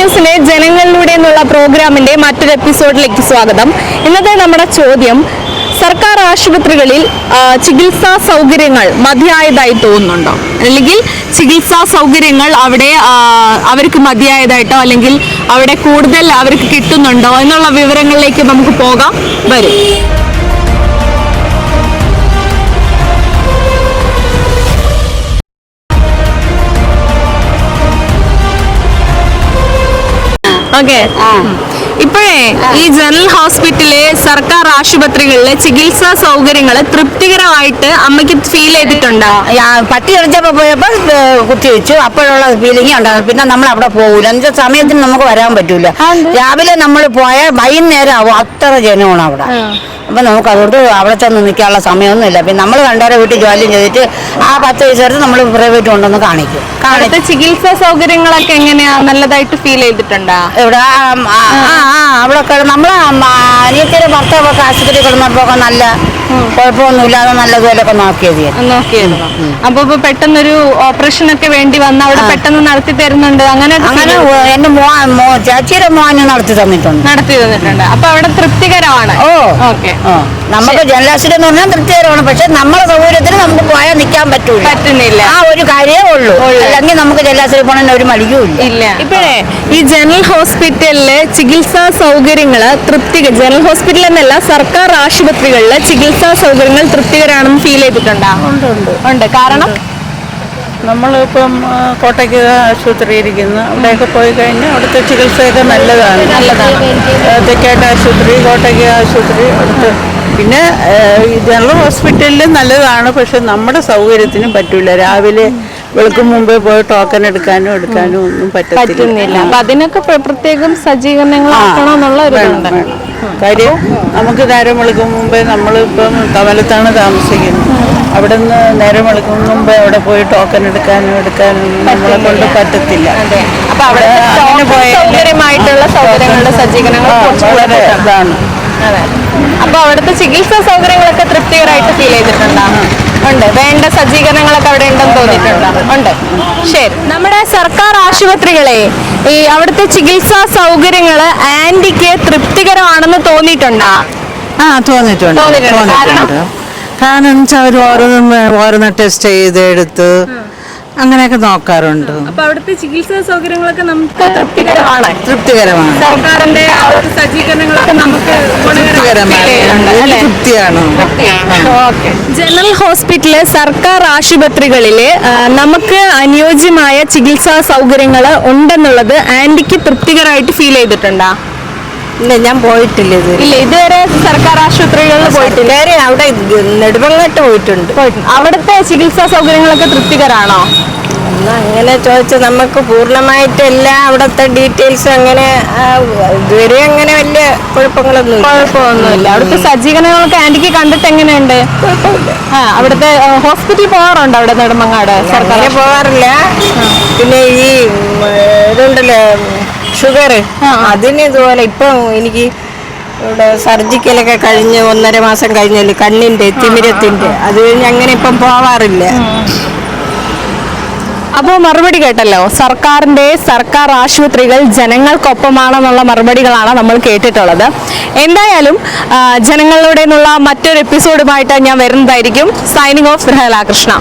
ന്യൂസിലെ ജനങ്ങളിലൂടെ എന്നുള്ള പ്രോഗ്രാമിന്റെ മറ്റൊരു എപ്പിസോഡിലേക്ക് സ്വാഗതം. ഇന്നത്തെ നമ്മുടെ ചോദ്യം, സർക്കാർ ആശുപത്രികളിൽ ചികിത്സാ സൗകര്യങ്ങൾ മതിയായതായി തോന്നുന്നുണ്ടോ, അല്ലെങ്കിൽ ചികിത്സാ സൗകര്യങ്ങൾ അവിടെ അവർക്ക് മതിയായതായിട്ടോ അല്ലെങ്കിൽ അവിടെ കൂടുതൽ അവർക്ക് കിട്ടുന്നുണ്ടോ എന്നുള്ള വിവരങ്ങളിലേക്ക് നമുക്ക് പോകാം. വരും. ഓക്കെ, ഇപ്പോഴേ ഈ ജനറൽ ഹോസ്പിറ്റലിലെ സർക്കാർ ആശുപത്രികളിലെ ചികിത്സാ സൗകര്യങ്ങൾ തൃപ്തികരമായിട്ട് അമ്മയ്ക്ക് ഫീൽ ചെയ്തിട്ടുണ്ടോ? പട്ടി എറിച്ചപ്പോ പോയപ്പോ കുത്തിവെച്ചു, അപ്പോഴുള്ള ഫീലിംഗ് ഉണ്ടാകും. പിന്നെ നമ്മൾ അവിടെ പോകൂല, എന്നുവെച്ചാൽ സമയത്തിന് നമുക്ക് വരാൻ പറ്റൂല. രാവിലെ നമ്മൾ പോയാൽ വൈകുന്നേരം ആവും, അത്ര ജനമാണ് അവിടെ. അപ്പൊ നമുക്ക് അതുകൊണ്ട് അവിടെ ചെന്ന് നിൽക്കാനുള്ള സമയമൊന്നുമില്ല. പിന്നെ നമ്മൾ കണ്ടവരെ വീട്ടിൽ ജോലി ചെയ്തിട്ട് ആ 10 വയസ്സ് നമ്മൾ പ്രൈവറ്റ് കൊണ്ടൊന്ന് കാണിക്കും. അവിടുത്തെ ചികിത്സാ സൗകര്യങ്ങളൊക്കെ എങ്ങനെയാ, നല്ലതായിട്ട് ഫീൽ ചെയ്തിട്ടുണ്ടോ? ഇവിടെ അവിടെ നമ്മളെ അനിയത്തിയുടെ ഭർത്താവൊക്കെ ആശുപത്രി കിടന്നപ്പോ നല്ല കുഴപ്പമൊന്നുമില്ലാതെ നല്ലതുപോലൊക്കെ നോക്കിയായിരുന്നു. അപ്പൊ പെട്ടെന്നൊരു ഓപ്പറേഷൻ ഒക്കെ വേണ്ടി വന്ന അവിടെ പെട്ടെന്ന് നടത്തി തരുന്നുണ്ട്. അങ്ങനെ എന്റെ ചേച്ചിയുടെ മോനെ നടത്തി തന്നിട്ടുണ്ട്. അപ്പൊ അവിടെ തൃപ്തികരമാണ്. ഓക്കെ, നമുക്ക് ജനലാശുപത്രി എന്ന് പറഞ്ഞാൽ തൃപ്തികരമാണ്. പക്ഷെ നമ്മളെ സൗകര്യത്തിന് നമുക്ക് പോയാൽ നിൽക്കാൻ പറ്റുന്നില്ല. ആ ഒരു കാര്യമേ ഉള്ളൂ. അല്ലെങ്കിൽ നമുക്ക് ജനലാശുപത്രി പോകണമെന്ന് ഒരു മടിയുമില്ല. ഇപ്പോഴേ ഈ ജനറൽ ഹോസ്പിറ്റലിലെ ചികിത്സാ സൗകര്യങ്ങള് ജനറൽ ഹോസ്പിറ്റൽ എന്നല്ല, സർക്കാർ ആശുപത്രികളിലെ ചികിത്സാ സൗകര്യങ്ങൾ തൃപ്തികരാണെന്ന് ഫീൽ ചെയ്തിട്ടുണ്ടോ? ഉണ്ട്. കാരണം നമ്മളിപ്പം കോട്ടയ്ക്ക് ആശുപത്രി ഇരിക്കുന്നു, അവിടെയൊക്കെ പോയി കഴിഞ്ഞാൽ അവിടുത്തെ ചികിത്സയൊക്കെ നല്ലതാണ്. തെക്കേട്ട ആശുപത്രി, കോട്ടയ്ക്ക് ആശുപത്രി അടുത്ത്. പിന്നെ ജനറൽ ഹോസ്പിറ്റലിൽ നല്ലതാണ്, പക്ഷെ നമ്മുടെ സൗകര്യത്തിനും പറ്റൂല. രാവിലെ വെളുക്കും മുമ്പേ പോയി ടോക്കൺ എടുക്കാനും ഒന്നും പറ്റുന്നില്ല. അപ്പൊ അതിനൊക്കെ പ്രത്യേകം സജ്ജീകരണങ്ങൾ കാര്യം നമുക്ക് നേരം വെളുക്കും മുമ്പേ, നമ്മളിപ്പം കവലത്താണ് താമസിക്കുന്നത്, അവിടെ നിന്ന് നേരം വെളുക്കും മുമ്പേ അവിടെ പോയി ടോക്കൺ എടുക്കാനും നമ്മളെ കൊണ്ട് പറ്റത്തില്ല. അപ്പൊ അവിടെ സൗകര്യമായിട്ടുള്ള സൗകര്യങ്ങളുടെ സജ്ജീകരണങ്ങൾ വളരെ ഇതാണ്. അപ്പൊ അവിടുത്തെ ചികിത്സാ സൗകര്യങ്ങളൊക്കെ തൃപ്തികരമായിട്ട് ഫീൽ ചെയ്തിട്ടുണ്ടോ? ഉണ്ട്. വേണ്ട സജ്ജീകരണങ്ങളൊക്കെ അവിടെ ഉണ്ടെന്ന് തോന്നിയിട്ടുണ്ടോ? ഉണ്ട്. ശരി, നമ്മുടെ സർക്കാർ ആശുപത്രികളെ ഈ അവിടുത്തെ ചികിത്സാ സൗകര്യങ്ങള് ആന്റിക്ക് തൃപ്തികരമാണെന്ന് തോന്നിയിട്ടുണ്ടോ? തോന്നിയിട്ടുണ്ട്. കാരണം അവർ ഓരോന്ന് ടെസ്റ്റ് ചെയ്തെടുത്ത് അങ്ങനെയൊക്കെ നോക്കാറുണ്ട്. അപ്പൊ അവിടുത്തെ ചികിത്സാ സൗകര്യങ്ങളൊക്കെ നമുക്ക് തൃപ്തികരമാണ്. സർക്കാരിന്റെ സജ്ജീകരണങ്ങളൊക്കെ നമുക്ക് തൃപ്തിയാണ്. ജനറൽ ഹോസ്പിറ്റല്, സർക്കാർ ആശുപത്രികളില് നമുക്ക് അനുയോജ്യമായ ചികിത്സാ സൗകര്യങ്ങൾ ഉണ്ടെന്നുള്ളത് ആന്റിക്ക് തൃപ്തികരമായിട്ട് ഫീൽ ചെയ്തിട്ടുണ്ടോ? ഇല്ല, ഞാൻ പോയിട്ടില്ല. ഇതുവരെ സർക്കാർ ആശുപത്രികളിൽ പോയിട്ടില്ല. അവിടെ നെടുമങ്ങാട്ട് പോയിട്ടുണ്ട്. അവിടുത്തെ ചികിത്സാ സൗകര്യങ്ങളൊക്കെ തൃപ്തികരാണോ? അങ്ങനെ ചോദിച്ചാൽ നമുക്ക് പൂർണ്ണമായിട്ടല്ല അവിടുത്തെ ഡീറ്റെയിൽസ് അങ്ങനെ ഇതുവരെ അങ്ങനെ വലിയ കുഴപ്പമൊന്നുമില്ല. അവിടുത്തെ സജ്ജീകരണങ്ങളൊക്കെ ആന്റിക്ക് കണ്ടിട്ട് എങ്ങനെയുണ്ട്? അവിടുത്തെ ഹോസ്പിറ്റലിൽ പോകാറുണ്ട്? അവിടെ നെടുമങ്ങാട് സർക്കാർ പോകാറില്ല. പിന്നെ ഈ ഇതുണ്ടല്ലോ ഷുഗർ, അതിന് ഇതുപോലെ ഇപ്പം എനിക്ക് ഇവിടെ സർജിക്കലൊക്കെ കഴിഞ്ഞ് 1.5 മാസം കഴിഞ്ഞാല് കണ്ണിന്റെ തിമിരത്തിന്റെ, അത് കഴിഞ്ഞ് അങ്ങനെ ഇപ്പം പോവാറില്ല. അപ്പോൾ മറുപടി കേട്ടല്ലോ, സർക്കാർ ആശുപത്രികൾ ജനങ്ങൾക്കൊപ്പമാണെന്നുള്ള മറുപടികളാണ് നമ്മൾ കേട്ടിട്ടുള്ളത്. എന്തായാലും ജനങ്ങളിലൂടെ നിന്നുള്ള മറ്റൊരു എപ്പിസോഡുമായിട്ട് ഞാൻ വരുന്നതായിരിക്കും. Signing off, Krishna.